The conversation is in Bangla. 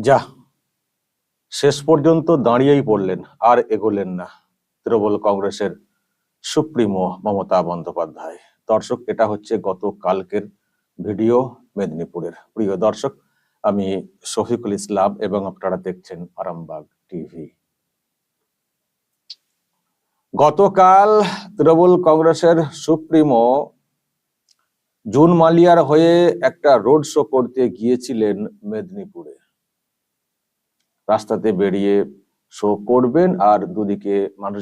যা শেষ পর্যন্ত দাঁড়িয়েই পড়লেন, আর এগোলেন না তৃণমূল কংগ্রেসের সুপ্রিমো মমতা বন্দ্যোপাধ্যায়। দর্শক, এটা হচ্ছে গতকালকের ভিডিও মেদিনীপুরের। প্রিয় দর্শক, আমি শফিকুল ইসলাম এবং আপনারা দেখছেন আরামবাগ টিভি। গতকাল তৃণমূল কংগ্রেসের সুপ্রিমো জুন মালিয়ার হয়ে একটা রোড শো করতে গিয়েছিলেন মেদিনীপুরে। রাস্তাতে বেরিয়ে শো করবেন আর দুদিকে মানুষ